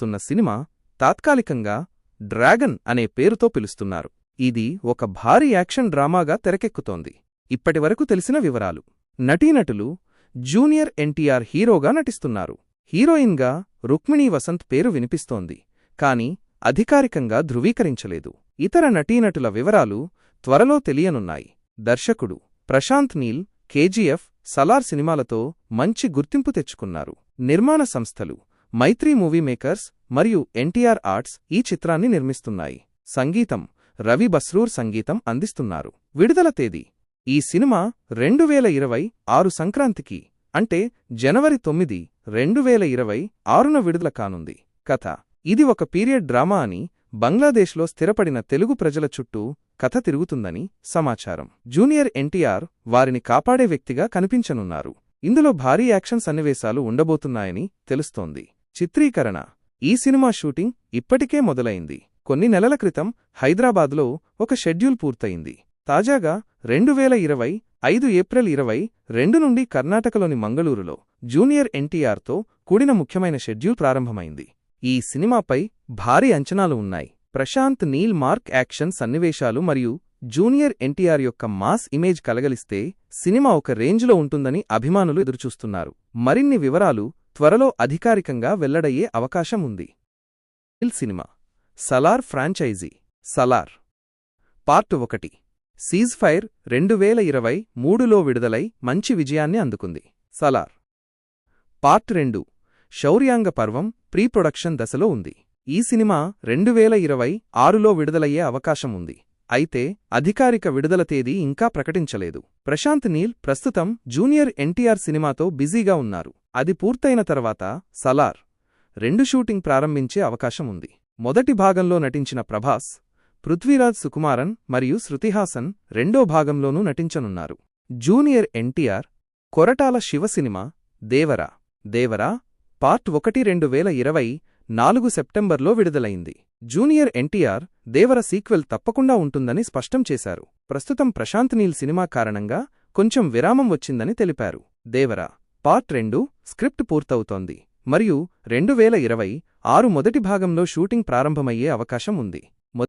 నటిస్తున్న సినిమా తాత్కాలికంగా డ్రాగన్ అనే పేరుతో పిలుస్తున్నారు. ఇది ఒక భారీ యాక్షన్ డ్రామాగా తెరకెక్కుతోంది. ఇప్పటివరకు తెలిసిన వివరాలు: నటీనటులు జూనియర్ ఎన్టీఆర్ హీరోగా నటిస్తున్నారు. హీరోయిన్గా రుక్మిణీ వసంత్ పేరు వినిపిస్తోంది, కాని అధికారికంగా ధృవీకరించలేదు. ఇతర నటీనటుల వివరాలు త్వరలో తెలియనున్నాయి. దర్శకుడు ప్రశాంత్ నీల్ కేజీఎఫ్, సలార్ సినిమాలతో మంచి గుర్తింపు తెచ్చుకున్నారు. నిర్మాణ సంస్థలు మైత్రీ మూవీ మేకర్స్ మరియు ఎన్టీఆర్ ఆర్ట్స్ ఈ చిత్రాన్ని నిర్మిస్తున్నాయి. సంగీతం రవి బస్రూర్ సంగీతం అందిస్తున్నారు. విడుదల తేదీ: ఈ సినిమా 2026 సంక్రాంతికి, అంటే జనవరి 9, 2026న విడుదల కానుంది. కథ: ఇది ఒక పీరియడ్ డ్రామా అని బంగ్లాదేశ్లో స్థిరపడిన తెలుగు ప్రజల చుట్టూ కథ తిరుగుతుందని సమాచారం. జూనియర్ ఎన్టీఆర్ వారిని కాపాడే వ్యక్తిగా కనిపించనున్నారు. ఇందులో భారీ యాక్షన్ సన్నివేశాలు ఉండబోతున్నాయని తెలుస్తోంది. చిత్రీకరణ: ఈ సినిమా షూటింగ్ ఇప్పటికే మొదలైంది. కొన్ని నెలల క్రితం హైదరాబాద్లో ఒక షెడ్యూల్ పూర్తయింది. తాజాగా 2025 ఏప్రిల్ 22 నుండి కర్ణాటకలోని మంగళూరులో జూనియర్ ఎన్టీఆర్తో కూడిన ముఖ్యమైన షెడ్యూల్ ప్రారంభమైంది. ఈ సినిమాపై భారీ అంచనాలు ఉన్నాయి. ప్రశాంత్ నీల్ మార్క్ యాక్షన్ సన్నివేశాలు మరియు జూనియర్ ఎన్టీఆర్ యొక్క మాస్ ఇమేజ్ కలగలిస్తే సినిమా ఒక రేంజ్లో ఉంటుందని అభిమానులు ఎదురుచూస్తున్నారు. మరిన్ని వివరాలు త్వరలో అధికారికంగా వెల్లడయ్యే అవకాశం ఉంది. సినిమా Salaar franchise. Salaar part 1 ceasefire 2023లో విడుదలై మంచి విజయాన్ని అందుకుంది. సలార్ పార్ట్ 2 శౌర్యాంగ పర్వం ప్రీ ప్రొడక్షన్ దశలో ఉంది. ఈ సినిమా 2026లో విడుదలయ్యే అవకాశం ఉంది. అయితే అధికారిక విడుదల తేదీ ఇంకా ప్రకటించలేదు. ప్రశాంత్ నీల్ ప్రస్తుతం జూనియర్ ఎన్టీఆర్ సినిమాతో బిజీగా ఉన్నారు. అది పూర్తయిన తర్వాత సలార్ 2 షూటింగ్ ప్రారంభించే అవకాశం ఉంది. మొదటి భాగంలో నటించిన ప్రభాస్, పృథ్వీరాజ్ సుకుమారన్ మరియు శృతిహాసన్ రెండో భాగంలోనూ నటించనున్నారు. జూనియర్ ఎన్టీఆర్ కొరటాల శివ సినిమా దేవరా పార్ట్ 1 2024 సెప్టెంబర్లో విడుదలైంది. జూనియర్ ఎన్టీఆర్ దేవర సీక్వెల్ తప్పకుండా ఉంటుందని స్పష్టం చేశారు. ప్రస్తుతం ప్రశాంత్ నీల్ సినిమా కారణంగా కొంచెం విరామం వచ్చిందని తెలిపారు. దేవర పార్ట్ 2 స్క్రిప్ట్ పూర్తవుతోంది మరియు 2026 మొదటి భాగంలో షూటింగ్ ప్రారంభమయ్యే అవకాశం ఉంది.